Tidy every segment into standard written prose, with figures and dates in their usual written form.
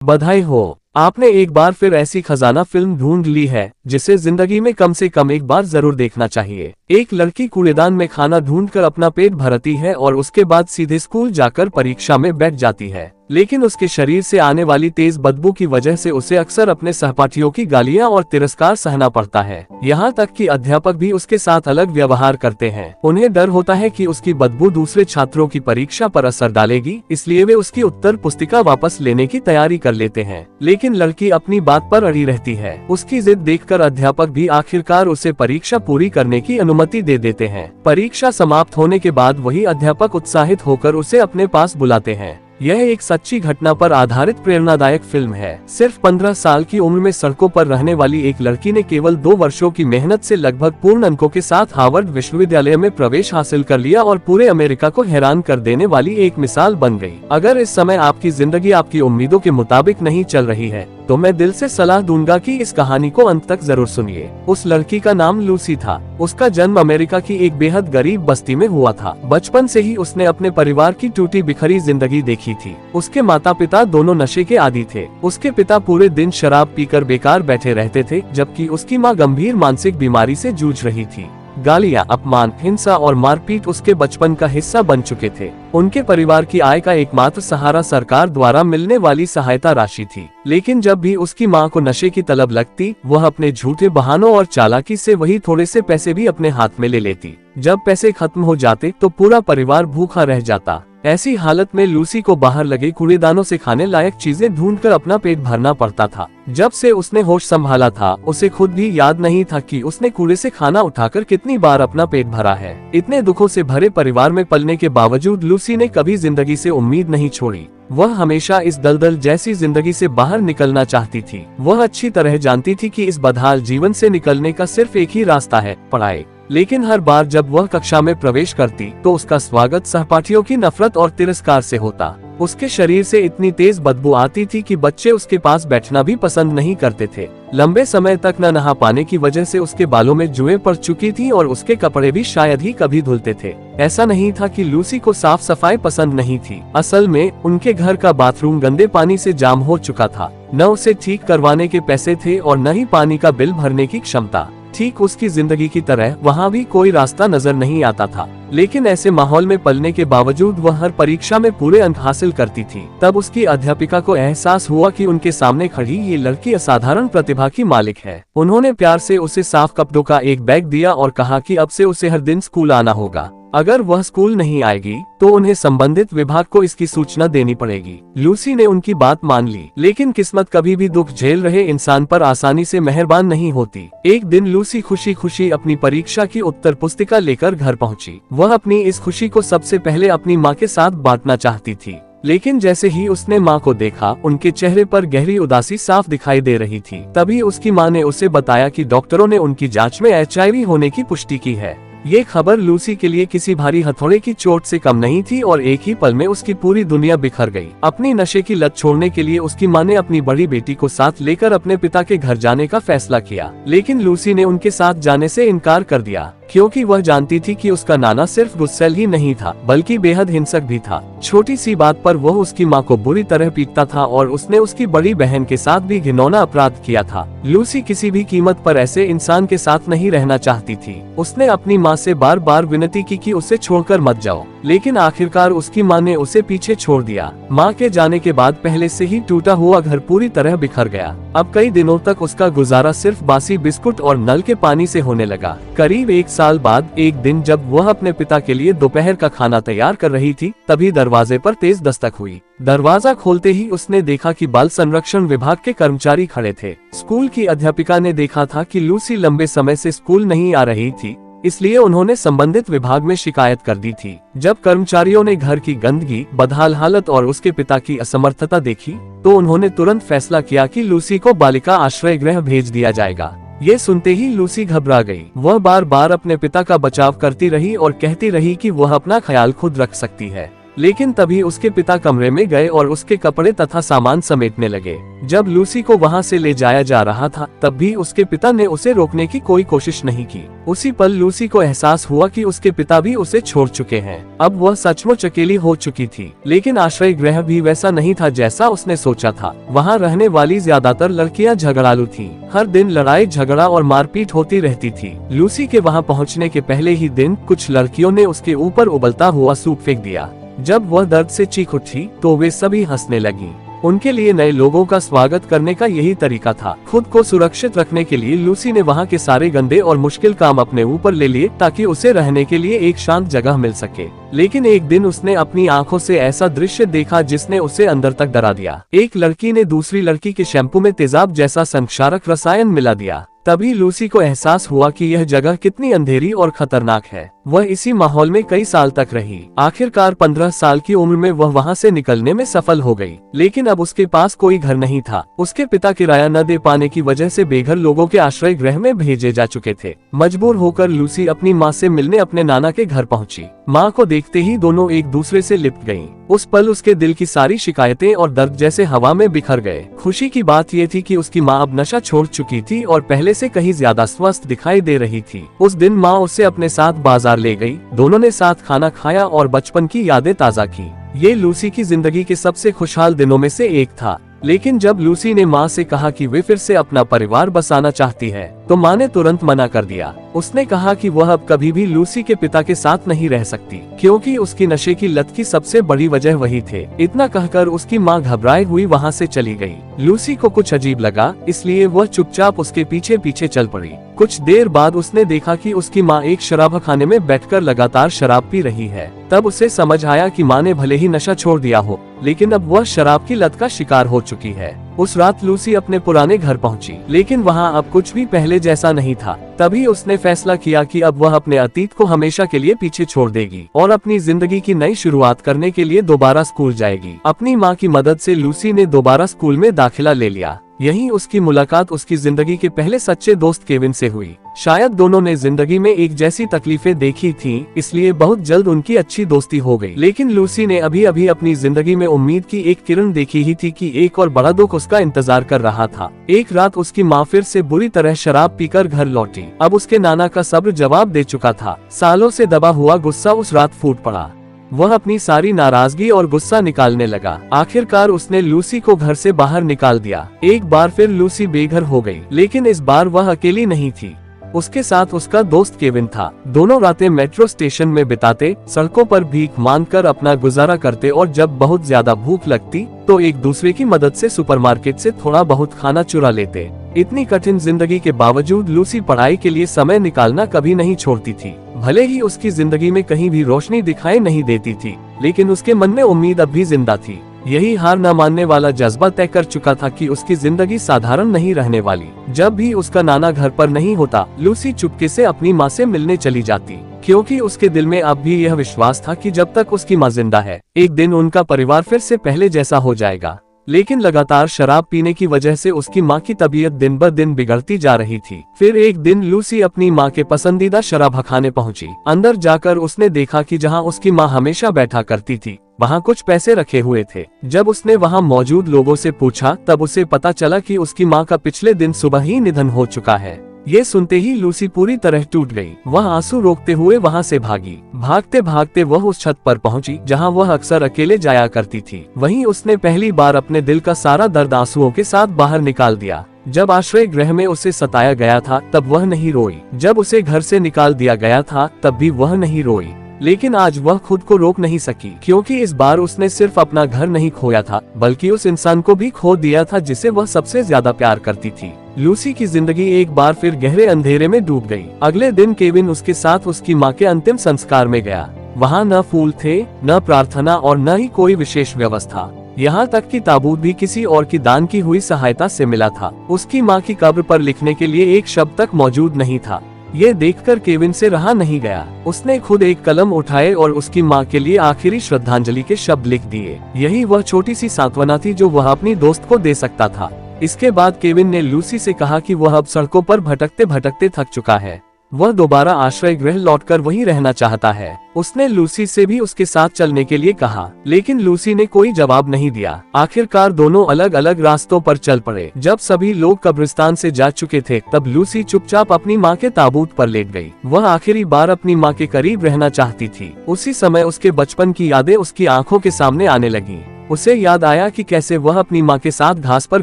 बधाई हो, आपने एक बार फिर ऐसी खजाना फिल्म ढूंढ ली है जिसे जिंदगी में कम से कम एक बार जरूर देखना चाहिए। एक लड़की कूड़ेदान में खाना ढूंढकर अपना पेट भरती है और उसके बाद सीधे स्कूल जाकर परीक्षा में बैठ जाती है, लेकिन उसके शरीर से आने वाली तेज बदबू की वजह से उसे अक्सर अपने सहपाठियों की गालियां और तिरस्कार सहना पड़ता है। यहाँ तक कि अध्यापक भी उसके साथ अलग व्यवहार करते हैं। उन्हें डर होता है कि उसकी बदबू दूसरे छात्रों की परीक्षा पर असर डालेगी, इसलिए वे उसकी उत्तर पुस्तिका वापस लेने की तैयारी कर लेते हैं। लेकिन लड़की अपनी बात पर अड़ी रहती है। उसकी जिद देखकर अध्यापक भी आखिरकार उसे परीक्षा पूरी करने की अनुमति दे देते हैं। परीक्षा समाप्त होने के बाद वही अध्यापक उत्साहित होकर उसे अपने पास बुलाते हैं। यह एक सच्ची घटना पर आधारित प्रेरणादायक फिल्म है। सिर्फ 15 साल की उम्र में सड़कों पर रहने वाली एक लड़की ने केवल 2 वर्षों की मेहनत से लगभग पूर्ण अंकों के साथ हार्वर्ड विश्वविद्यालय में प्रवेश हासिल कर लिया और पूरे अमेरिका को हैरान कर देने वाली एक मिसाल बन गई। अगर इस समय आपकी जिंदगी आपकी उम्मीदों के मुताबिक नहीं चल रही है तो मैं दिल से सलाह दूंगा कि इस कहानी को अंत तक जरूर सुनिए। उस लड़की का नाम लूसी था। उसका जन्म अमेरिका की एक बेहद गरीब बस्ती में हुआ था। बचपन से ही उसने अपने परिवार की टूटी बिखरी जिंदगी देखी थी। उसके माता पिता दोनों नशे के आदी थे। उसके पिता पूरे दिन शराब पीकर बेकार बैठे रहते थे, जबकि उसकी माँ गंभीर मानसिक बीमारी से जूझ रही थी। गालियां, अपमान, हिंसा और मारपीट उसके बचपन का हिस्सा बन चुके थे। उनके परिवार की आय का एकमात्र सहारा सरकार द्वारा मिलने वाली सहायता राशि थी। लेकिन जब भी उसकी मां को नशे की तलब लगती, वह अपने झूठे बहानों और चालाकी से वही थोड़े से पैसे भी अपने हाथ में ले लेती। जब पैसे खत्म हो जाते तो पूरा परिवार भूखा रह जाता। ऐसी हालत में लूसी को बाहर लगे कूड़ेदानों से खाने लायक चीजें ढूंढकर अपना पेट भरना पड़ता था। जब से उसने होश संभाला था, उसे खुद भी याद नहीं था कि उसने कूड़े से खाना उठाकर कितनी बार अपना पेट भरा है। इतने दुखों से भरे परिवार में पलने के बावजूद लूसी ने कभी जिंदगी से उम्मीद नहीं छोड़ी। वह हमेशा इस दलदल जैसी जिंदगी से बाहर निकलना चाहती थी। वह अच्छी तरह जानती थी कि इस बदहाल जीवन से निकलने का सिर्फ एक ही रास्ता है, पढ़ाई। लेकिन हर बार जब वह कक्षा में प्रवेश करती तो उसका स्वागत सहपाठियों की नफरत और तिरस्कार से होता। उसके शरीर से इतनी तेज बदबू आती थी कि बच्चे उसके पास बैठना भी पसंद नहीं करते थे। लंबे समय तक न नहा पाने की वजह से उसके बालों में जुएं पड़ चुकी थी और उसके कपड़े भी शायद ही कभी धुलते थे। ऐसा नहीं था कि लूसी को साफ सफाई पसंद नहीं थी। असल में उनके घर का बाथरूम गंदे पानी से जाम हो चुका था। न उसे ठीक करवाने के पैसे थे और न ही पानी का बिल भरने की क्षमता। ठीक उसकी जिंदगी की तरह वहाँ भी कोई रास्ता नजर नहीं आता था। लेकिन ऐसे माहौल में पलने के बावजूद वह हर परीक्षा में पूरे अंक हासिल करती थी। तब उसकी अध्यापिका को एहसास हुआ कि उनके सामने खड़ी ये लड़की असाधारण प्रतिभा की मालिक है। उन्होंने प्यार से उसे साफ कपड़ों का एक बैग दिया और कहा कि अब से उसे हर दिन स्कूल आना होगा। अगर वह स्कूल नहीं आएगी तो उन्हें संबंधित विभाग को इसकी सूचना देनी पड़ेगी। लूसी ने उनकी बात मान ली, लेकिन किस्मत कभी भी दुख झेल रहे इंसान पर आसानी से मेहरबान नहीं होती। एक दिन लूसी खुशी खुशी अपनी परीक्षा की उत्तर पुस्तिका लेकर घर पहुंची। वह अपनी इस खुशी को सबसे पहले अपनी माँ के साथ बांटना चाहती थी, लेकिन जैसे ही उसने माँ को देखा, उनके चेहरे पर गहरी उदासी साफ दिखाई दे रही थी। तभी उसकी माँ ने उसे बताया कि डॉक्टरों ने उनकी जांच में HIV होने की पुष्टि की है। ये खबर लूसी के लिए किसी भारी हथौड़े की चोट से कम नहीं थी और एक ही पल में उसकी पूरी दुनिया बिखर गई। अपनी नशे की लत छोड़ने के लिए उसकी माँ ने अपनी बड़ी बेटी को साथ लेकर अपने पिता के घर जाने का फैसला किया, लेकिन लूसी ने उनके साथ जाने से इनकार कर दिया, क्योंकि वह जानती थी कि उसका नाना सिर्फ गुस्सैल ही नहीं था बल्कि बेहद हिंसक भी था। छोटी सी बात पर वह उसकी माँ को बुरी तरह पीटता था और उसने उसकी बड़ी बहन के साथ भी घिनौना अपराध किया था। लूसी किसी भी कीमत पर ऐसे इंसान के साथ नहीं रहना चाहती थी। उसने अपनी माँ से बार बार विनती की कि उसे छोड़कर मत जाओ, लेकिन आखिरकार उसकी माँ ने उसे पीछे छोड़ दिया। माँ के जाने के बाद पहले से ही टूटा हुआ घर पूरी तरह बिखर गया। अब कई दिनों तक उसका गुजारा सिर्फ बासी बिस्कुट और नल के पानी से होने लगा। करीब 1 साल बाद एक दिन जब वह अपने पिता के लिए दोपहर का खाना तैयार कर रही थी, तभी दरवाजे पर तेज दस्तक हुई। दरवाजा खोलते ही उसने देखा कि बाल संरक्षण विभाग के कर्मचारी खड़े थे। स्कूल की अध्यापिका ने देखा था कि लूसी लंबे समय से स्कूल नहीं आ रही थी, इसलिए उन्होंने संबंधित विभाग में शिकायत कर दी थी। जब कर्मचारियों ने घर की गंदगी, बदहाल हालत और उसके पिता की असमर्थता देखी तो उन्होंने तुरंत फैसला किया कि लूसी को बालिका आश्रय गृह भेज दिया जाएगा। ये सुनते ही लूसी घबरा गई। वह बार बार अपने पिता का बचाव करती रही और कहती रही कि वह अपना ख्याल खुद रख सकती है। लेकिन तभी उसके पिता कमरे में गए और उसके कपड़े तथा सामान समेटने लगे। जब लूसी को वहां से ले जाया जा रहा था तब भी उसके पिता ने उसे रोकने की कोई कोशिश नहीं की। उसी पल लूसी को एहसास हुआ कि उसके पिता भी उसे छोड़ चुके हैं। अब वह सचमुच अकेली हो चुकी थी, लेकिन आश्रय गृह भी वैसा नहीं था जैसा उसने सोचा था। वहाँ रहने वाली ज्यादातर लड़कियाँ झगड़ालू थीं। हर दिन लड़ाई झगड़ा और मारपीट होती रहती थी। लूसी के वहाँ पहुँचने के पहले ही दिन कुछ लड़कियों ने उसके ऊपर उबलता हुआ सूप फेंक दिया। जब वह दर्द से चीख उठी तो वे सभी हंसने लगी। उनके लिए नए लोगों का स्वागत करने का यही तरीका था। खुद को सुरक्षित रखने के लिए लूसी ने वहाँ के सारे गंदे और मुश्किल काम अपने ऊपर ले लिए ताकि उसे रहने के लिए एक शांत जगह मिल सके। लेकिन एक दिन उसने अपनी आंखों से ऐसा दृश्य देखा जिसने उसे अंदर तक डरा दिया। एक लड़की ने दूसरी लड़की के शैम्पू में तेजाब जैसा संक्षारक रसायन मिला दिया। तभी लूसी को एहसास हुआ कि यह जगह कितनी अंधेरी और खतरनाक है। वह इसी माहौल में कई साल तक रही। आखिरकार 15 साल की उम्र में वह वहां से निकलने में सफल हो गई। लेकिन अब उसके पास कोई घर नहीं था। उसके पिता किराया न दे पाने की वजह से बेघर लोगों के आश्रय गृह में भेजे जा चुके थे। मजबूर होकर लूसी अपनी माँ से मिलने अपने नाना के घर पहुंची। माँ को देखते ही दोनों एक दूसरे से लिपट गईं। उस पल उसके दिल की सारी शिकायतें और दर्द जैसे हवा में बिखर गए। खुशी की बात ये थी कि उसकी माँ अब नशा छोड़ चुकी थी और पहले से कहीं ज्यादा स्वस्थ दिखाई दे रही थी। उस दिन माँ उसे अपने साथ बाजार ले गई। दोनों ने साथ खाना खाया और बचपन की यादें ताजा की। ये लूसी की जिंदगी के सबसे खुशहाल दिनों में से एक था। लेकिन जब लूसी ने माँ से कहा कि वे फिर से अपना परिवार बसाना चाहती है तो माँ ने तुरंत मना कर दिया। उसने कहा कि वह अब कभी भी लूसी के पिता के साथ नहीं रह सकती, क्योंकि उसकी नशे की लत की सबसे बड़ी वजह वही थे। इतना कहकर उसकी माँ घबराई हुई वहाँ से चली गई। लूसी को कुछ अजीब लगा, इसलिए वह चुपचाप उसके पीछे पीछे चल पड़ी। कुछ देर बाद उसने देखा कि उसकी माँ एक शराबखाने में बैठकर लगातार शराब पी रही है। तब उसे समझ आया कि माँ ने भले ही नशा छोड़ दिया हो, लेकिन अब वह शराब की लत का शिकार हो चुकी है। उस रात लूसी अपने पुराने घर पहुंची, लेकिन वहां अब कुछ भी पहले जैसा नहीं था। तभी उसने फैसला किया कि अब वह अपने अतीत को हमेशा के लिए पीछे छोड़ देगी और अपनी जिंदगी की नई शुरुआत करने के लिए दोबारा स्कूल जाएगी। अपनी माँ की मदद से लूसी ने दोबारा स्कूल में दाखिला ले लिया। यहीं उसकी मुलाकात उसकी जिंदगी के पहले सच्चे दोस्त केविन से हुई। शायद दोनों ने जिंदगी में एक जैसी तकलीफें देखी थीं, इसलिए बहुत जल्द उनकी अच्छी दोस्ती हो गई। लेकिन लूसी ने अभी अभी अपनी जिंदगी में उम्मीद की एक किरण देखी ही थी कि एक और बड़ा दुख उसका इंतजार कर रहा था। एक रात उसकी माँ फिर से बुरी तरह शराब पीकर घर लौटी। अब उसके नाना का सब्र जवाब दे चुका था। सालों से दबा हुआ गुस्सा उस रात फूट पड़ा। वह अपनी सारी नाराजगी और गुस्सा निकालने लगा। आखिरकार उसने लूसी को घर से बाहर निकाल दिया। एक बार फिर लूसी बेघर हो गई, लेकिन इस बार वह अकेली नहीं थी। उसके साथ उसका दोस्त केविन था। दोनों रातें मेट्रो स्टेशन में बिताते, सड़कों पर भीख मांगकर अपना गुजारा करते और जब बहुत ज्यादा भूख लगती तो एक दूसरे की मदद से सुपरमार्केट से थोड़ा बहुत खाना चुरा लेते। इतनी कठिन जिंदगी के बावजूद लूसी पढ़ाई के लिए समय निकालना कभी नहीं छोड़ती थी। भले ही उसकी जिंदगी में कहीं भी रोशनी दिखाई नहीं देती थी, लेकिन उसके मन में उम्मीद अब भी जिंदा थी। यही हार न मानने वाला जज्बा तय कर चुका था कि उसकी जिंदगी साधारण नहीं रहने वाली। जब भी उसका नाना घर पर नहीं होता, लूसी चुपके से अपनी माँ से मिलने चली जाती, क्योंकि उसके दिल में अब भी यह विश्वास था कि जब तक उसकी माँ जिंदा है, एक दिन उनका परिवार फिर से पहले जैसा हो जाएगा। लेकिन लगातार शराब पीने की वजह से उसकी माँ की तबीयत दिन ब दिन बिगड़ती जा रही थी। फिर एक दिन लूसी अपनी माँ के पसंदीदा शराबखाने पहुंची। अंदर जाकर उसने देखा कि जहाँ उसकी माँ हमेशा बैठा करती थी, वहाँ कुछ पैसे रखे हुए थे। जब उसने वहाँ मौजूद लोगों से पूछा तब उसे पता चला कि उसकी माँ का पिछले दिन सुबह ही निधन हो चुका है। ये सुनते ही लूसी पूरी तरह टूट गई। वह आंसू रोकते हुए वहाँ से भागी। भागते भागते वह उस छत पर पहुँची जहाँ वह अक्सर अकेले जाया करती थी। वहीं उसने पहली बार अपने दिल का सारा दर्द आंसुओं के साथ बाहर निकाल दिया। जब आश्रय गृह में उसे सताया गया था तब वह नहीं रोई। जब उसे घर से निकाल दिया गया था तब भी वह नहीं रोई। लेकिन आज वह खुद को रोक नहीं सकी, क्योंकि इस बार उसने सिर्फ अपना घर नहीं खोया था, बल्कि उस इंसान को भी खो दिया था जिसे वह सबसे ज्यादा प्यार करती थी। लूसी की जिंदगी एक बार फिर गहरे अंधेरे में डूब गई। अगले दिन केविन उसके साथ उसकी माँ के अंतिम संस्कार में गया। वहाँ न फूल थे, न प्रार्थना और न ही कोई विशेष व्यवस्था। यहाँ तक कि ताबूत भी किसी और की दान की हुई सहायता से मिला था। उसकी माँ की कब्र पर लिखने के लिए एक शब्द तक मौजूद नहीं था। ये देखकर केविन से रहा नहीं गया। उसने खुद एक कलम उठाए और उसकी माँ के लिए आखिरी श्रद्धांजलि के शब्द लिख दिए। यही वह छोटी सी सांत्वना थी जो वह अपनी दोस्त को दे सकता था। इसके बाद केविन ने लूसी से कहा कि वह अब सड़कों पर भटकते भटकते थक चुका है। वह दोबारा आश्रय गृह लौटकर वहीं रहना चाहता है। उसने लूसी से भी उसके साथ चलने के लिए कहा, लेकिन लूसी ने कोई जवाब नहीं दिया। आखिरकार दोनों अलग अलग रास्तों पर चल पड़े। जब सभी लोग कब्रिस्तान से जा चुके थे, तब लूसी चुपचाप अपनी माँ के ताबूत पर लेट गई। वह आखिरी बार अपनी माँ के करीब रहना चाहती थी। उसी समय उसके बचपन की यादें उसकी आंखों के सामने आने लगी। उसे याद आया कि कैसे वह अपनी माँ के साथ घास पर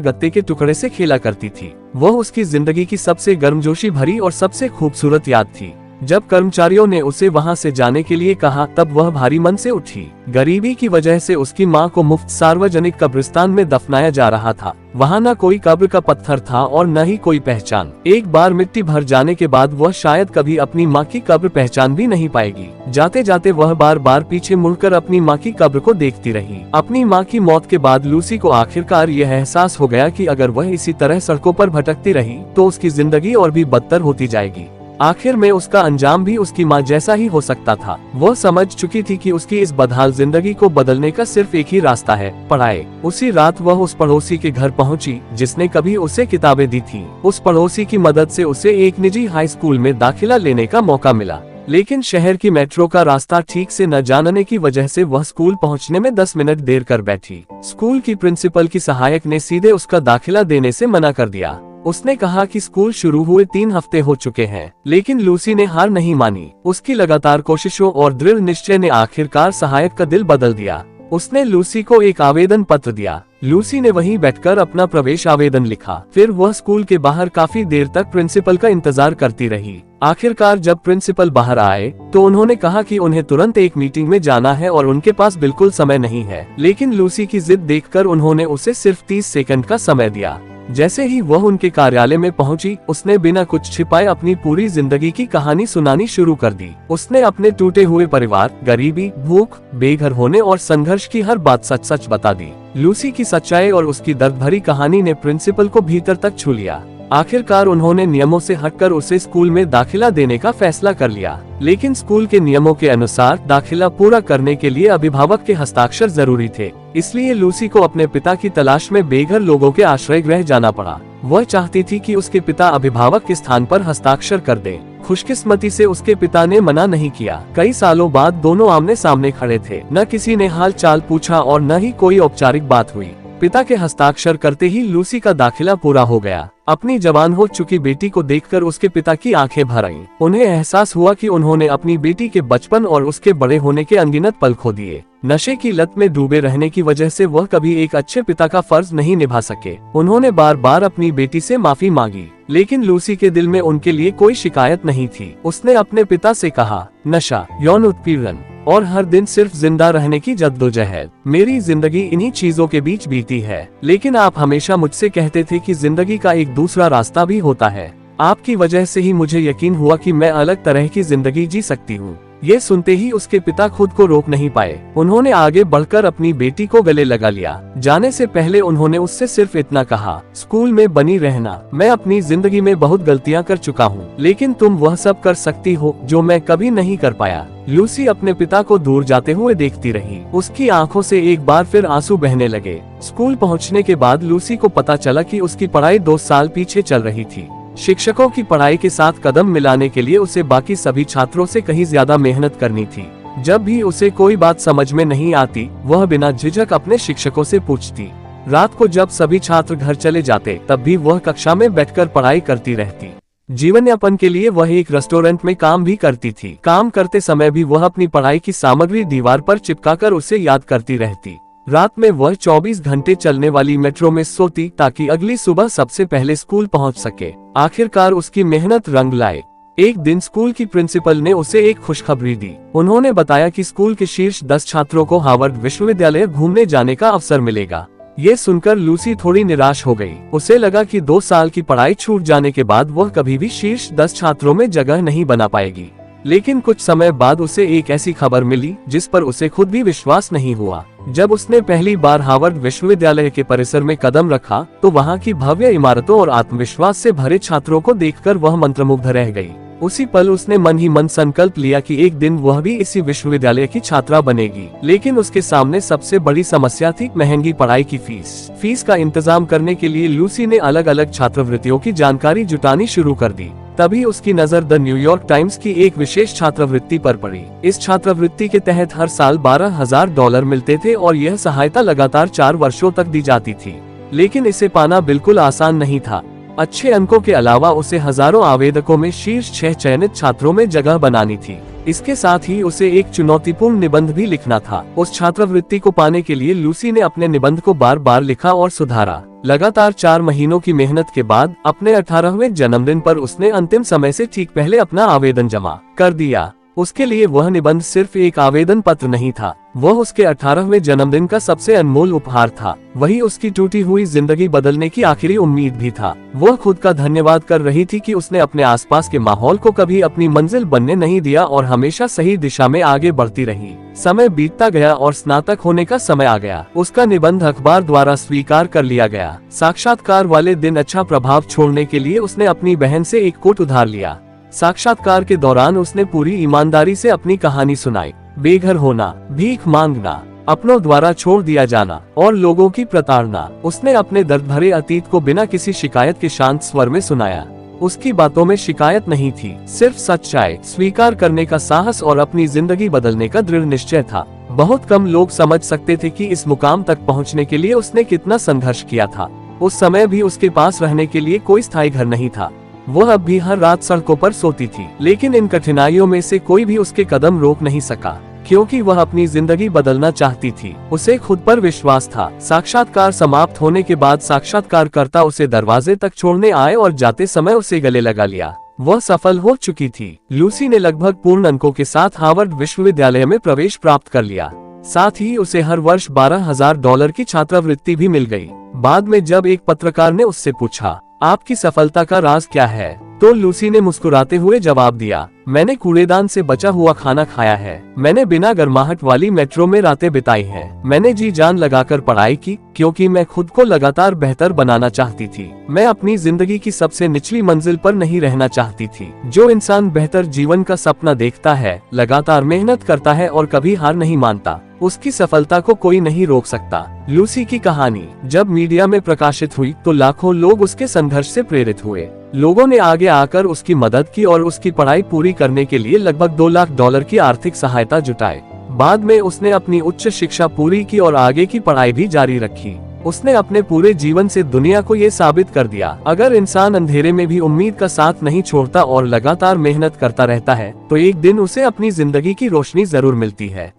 गत्ते के टुकड़े से खेला करती थी। वह उसकी जिंदगी की सबसे गर्मजोशी भरी और सबसे खूबसूरत याद थी। जब कर्मचारियों ने उसे वहां से जाने के लिए कहा, तब वह भारी मन से उठी। गरीबी की वजह से उसकी माँ को मुफ्त सार्वजनिक कब्रिस्तान में दफनाया जा रहा था। वहाँ न कोई कब्र का पत्थर था और न ही कोई पहचान। एक बार मिट्टी भर जाने के बाद वह शायद कभी अपनी माँ की कब्र पहचान भी नहीं पाएगी। जाते जाते वह बार बार पीछे मुड़कर अपनी माँ की कब्र को देखती रही। अपनी माँ की मौत के बाद लूसी को आखिरकार यह एहसास हो गया कि अगर वह इसी तरह सड़कों पर भटकती रही तो उसकी जिंदगी और भी बदतर होती जाएगी। आखिर में उसका अंजाम भी उसकी माँ जैसा ही हो सकता था। वह समझ चुकी थी कि उसकी इस बदहाल जिंदगी को बदलने का सिर्फ एक ही रास्ता है, पढ़ाई। उसी रात वह उस पड़ोसी के घर पहुंची जिसने कभी उसे किताबें दी थी। उस पड़ोसी की मदद से उसे एक निजी हाई स्कूल में दाखिला लेने का मौका मिला, लेकिन शहर की मेट्रो का रास्ता ठीक से न जानने की वजह से वह स्कूल पहुंचने में 10 मिनट देर कर बैठी। स्कूल की प्रिंसिपल की सहायक ने सीधे उसका दाखिला देने से मना कर दिया। उसने कहा कि स्कूल शुरू हुए 3 हफ्ते हो चुके हैं, लेकिन लूसी ने हार नहीं मानी। उसकी लगातार कोशिशों और दृढ़ निश्चय ने आखिरकार सहायक का दिल बदल दिया। उसने लूसी को एक आवेदन पत्र दिया। लूसी ने वहीं बैठकर अपना प्रवेश आवेदन लिखा। फिर वह स्कूल के बाहर काफी देर तक प्रिंसिपल का इंतजार करती रही। आखिरकार जब प्रिंसिपल बाहर आए तो उन्होंने कहा कि उन्हें तुरंत एक मीटिंग में जाना है और उनके पास बिल्कुल समय नहीं है। लेकिन लूसी की जिद देखकर उन्होंने उसे सिर्फ 30 सेकंड का समय दिया। जैसे ही वह उनके कार्यालय में पहुंची, उसने बिना कुछ छिपाए अपनी पूरी जिंदगी की कहानी सुनानी शुरू कर दी। उसने अपने टूटे हुए परिवार, गरीबी, भूख, बेघर होने और संघर्ष की हर बात सच सच बता दी। लूसी की सच्चाई और उसकी दर्द भरी कहानी ने प्रिंसिपल को भीतर तक छू लिया। आखिरकार उन्होंने नियमों से हटकर उसे स्कूल में दाखिला देने का फैसला कर लिया। लेकिन स्कूल के नियमों के अनुसार दाखिला पूरा करने के लिए अभिभावक के हस्ताक्षर जरूरी थे। इसलिए लूसी को अपने पिता की तलाश में बेघर लोगों के आश्रय गृह जाना पड़ा। वह चाहती थी कि उसके पिता अभिभावक के स्थान पर हस्ताक्षर कर दें। खुशकिस्मती से उसके पिता ने मना नहीं किया। कई सालों बाद दोनों आमने सामने खड़े थे। न किसी ने हाल चाल पूछा और न ही कोई औपचारिक बात हुई। पिता के हस्ताक्षर करते ही लूसी का दाखिला पूरा हो गया। अपनी जवान हो चुकी बेटी को देखकर उसके पिता की आंखें भर आईं। उन्हें एहसास हुआ कि उन्होंने अपनी बेटी के बचपन और उसके बड़े होने के अनगिनत पल खो दिए। नशे की लत में डूबे रहने की वजह से वह कभी एक अच्छे पिता का फर्ज नहीं निभा सके। उन्होंने बार बार अपनी बेटी से माफी मांगी, लेकिन लूसी के दिल में उनके लिए कोई शिकायत नहीं थी। उसने अपने पिता से कहा, नशा, यौन उत्पीड़न और हर दिन सिर्फ जिंदा रहने की जद्दोजहद, मेरी जिंदगी इन्हीं चीजों के बीच बीती है। लेकिन आप हमेशा मुझसे कहते थे कि जिंदगी का एक दूसरा रास्ता भी होता है। आपकी वजह से ही मुझे यकीन हुआ कि मैं अलग तरह की जिंदगी जी सकती हूँ। ये सुनते ही उसके पिता खुद को रोक नहीं पाए। उन्होंने आगे बढ़कर अपनी बेटी को गले लगा लिया। जाने से पहले उन्होंने उससे सिर्फ इतना कहा, स्कूल में बनी रहना। मैं अपनी जिंदगी में बहुत गलतियां कर चुका हूँ, लेकिन तुम वह सब कर सकती हो जो मैं कभी नहीं कर पाया। लूसी अपने पिता को दूर जाते हुए देखती रही। उसकी आंखों से एक बार फिर आंसू बहने लगे। स्कूल पहुँचने के बाद लूसी को पता चला कि उसकी पढ़ाई 2 साल पीछे चल रही थी। शिक्षकों की पढ़ाई के साथ कदम मिलाने के लिए उसे बाकी सभी छात्रों से कहीं ज्यादा मेहनत करनी थी। जब भी उसे कोई बात समझ में नहीं आती, वह बिना झिझक अपने शिक्षकों से पूछती। रात को जब सभी छात्र घर चले जाते, तब भी वह कक्षा में बैठकर पढ़ाई करती रहती। जीवन यापन के लिए वह एक रेस्टोरेंट में काम भी करती थी। काम करते समय भी वह अपनी पढ़ाई की सामग्री दीवार पर चिपकाकर उसे याद करती रहती। रात में वह 24 घंटे चलने वाली मेट्रो में सोती ताकि अगली सुबह सबसे पहले स्कूल पहुंच सके। आखिरकार उसकी मेहनत रंग लाए। एक दिन स्कूल की प्रिंसिपल ने उसे एक खुशखबरी दी। उन्होंने बताया कि स्कूल के शीर्ष 10 छात्रों को हार्वर्ड विश्वविद्यालय घूमने जाने का अवसर मिलेगा। ये सुनकर लूसी थोड़ी निराश हो गई। उसे लगा कि 2 साल की पढ़ाई छूट जाने के बाद वह कभी भी शीर्ष 10 छात्रों में जगह नहीं बना पाएगी। लेकिन कुछ समय बाद उसे एक ऐसी खबर मिली जिस पर उसे खुद भी विश्वास नहीं हुआ। जब उसने पहली बार हार्वर्ड विश्वविद्यालय के परिसर में कदम रखा, तो वहाँ की भव्य इमारतों और आत्मविश्वास से भरे छात्रों को देखकर वह मंत्रमुग्ध रह गई। उसी पल उसने मन ही मन संकल्प लिया कि एक दिन वह भी इसी विश्वविद्यालय की छात्रा बनेगी। लेकिन उसके सामने सबसे बड़ी समस्या थी महंगी पढ़ाई की फीस का इंतजाम करने के लिए लूसी ने अलग अलग छात्रवृत्तियों की जानकारी जुटानी शुरू कर दी। तभी उसकी नजर द न्यूयॉर्क टाइम्स की एक विशेष छात्रवृत्ति पर पड़ी। इस छात्रवृत्ति के तहत हर साल $12,000 मिलते थे और यह सहायता लगातार 4 वर्षों तक दी जाती थी। लेकिन इसे पाना बिल्कुल आसान नहीं था। अच्छे अंकों के अलावा उसे हजारों आवेदकों में शीर्ष 6 चयनित छात्रों में जगह बनानी थी। इसके साथ ही उसे एक चुनौतीपूर्ण निबंध भी लिखना था। उस छात्रवृत्ति को पाने के लिए लूसी ने अपने निबंध को बार बार लिखा और सुधारा। लगातार 4 महीनों की मेहनत के बाद अपने 18वें जन्मदिन पर उसने अंतिम समय से ठीक पहले अपना आवेदन जमा कर दिया। उसके लिए वह निबंध सिर्फ एक आवेदन पत्र नहीं था, वह उसके 18वें जन्मदिन का सबसे अनमोल उपहार था। वही उसकी टूटी हुई जिंदगी बदलने की आखिरी उम्मीद भी था। वह खुद का धन्यवाद कर रही थी कि उसने अपने आसपास के माहौल को कभी अपनी मंजिल बनने नहीं दिया और हमेशा सही दिशा में आगे बढ़ती रही। समय बीतता गया और स्नातक होने का समय आ गया। उसका निबंध अखबार द्वारा स्वीकार कर लिया गया। साक्षात्कार वाले दिन अच्छा प्रभाव छोड़ने के लिए उसने अपनी बहन से एक कोट उधार लिया। साक्षात्कार के दौरान उसने पूरी ईमानदारी से अपनी कहानी सुनाई। बेघर होना, भीख मांगना, अपनों द्वारा छोड़ दिया जाना और लोगों की प्रताड़ना। उसने अपने दर्द भरे अतीत को बिना किसी शिकायत के शांत स्वर में सुनाया। उसकी बातों में शिकायत नहीं थी, सिर्फ सच्चाई, स्वीकार करने का साहस और अपनी जिंदगी बदलने का दृढ़ निश्चय था। बहुत कम लोग समझ सकते थे कि इस मुकाम तक पहुँचने के लिए उसने कितना संघर्ष किया था। उस समय भी उसके पास रहने के लिए कोई स्थायी घर नहीं था। वह अब भी हर रात सड़कों पर सोती थी। लेकिन इन कठिनाइयों में से कोई भी उसके कदम रोक नहीं सका, क्योंकि वह अपनी जिंदगी बदलना चाहती थी। उसे खुद पर विश्वास था। साक्षात्कार समाप्त होने के बाद साक्षात्कारकर्ता उसे दरवाजे तक छोड़ने आए और जाते समय उसे गले लगा लिया। वह सफल हो चुकी थी। लूसी ने लगभग पूर्ण अंकों के साथ हार्वर्ड विश्वविद्यालय में प्रवेश प्राप्त कर लिया। साथ ही उसे हर वर्ष $12,000 की छात्रवृत्ति भी मिल गई। बाद में जब एक पत्रकार ने उससे पूछा, आपकी सफलता का राज क्या है, तो लूसी ने मुस्कुराते हुए जवाब दिया, मैंने कूड़ेदान से बचा हुआ खाना खाया है, मैंने बिना गर्माहट वाली मेट्रो में रातें बिताई हैं, मैंने जी जान लगाकर पढ़ाई की, क्योंकि मैं खुद को लगातार बेहतर बनाना चाहती थी। मैं अपनी जिंदगी की सबसे निचली मंजिल पर नहीं रहना चाहती थी। जो इंसान बेहतर जीवन का सपना देखता है, लगातार मेहनत करता है और कभी हार नहीं मानता, उसकी सफलता को कोई नहीं रोक सकता। लूसी की कहानी जब मीडिया में प्रकाशित हुई तो लाखों लोग उसके संघर्ष से प्रेरित हुए। लोगों ने आगे आकर उसकी मदद की और उसकी पढ़ाई पूरी करने के लिए लगभग $2 लाख की आर्थिक सहायता जुटाई। बाद में उसने अपनी उच्च शिक्षा पूरी की और आगे की पढ़ाई भी जारी रखी। उसने अपने पूरे जीवन से दुनिया को ये साबित कर दिया, अगर इंसान अंधेरे में भी उम्मीद का साथ नहीं छोड़ता और लगातार मेहनत करता रहता है, तो एक दिन उसे अपनी जिंदगी की रोशनी जरूर मिलती है।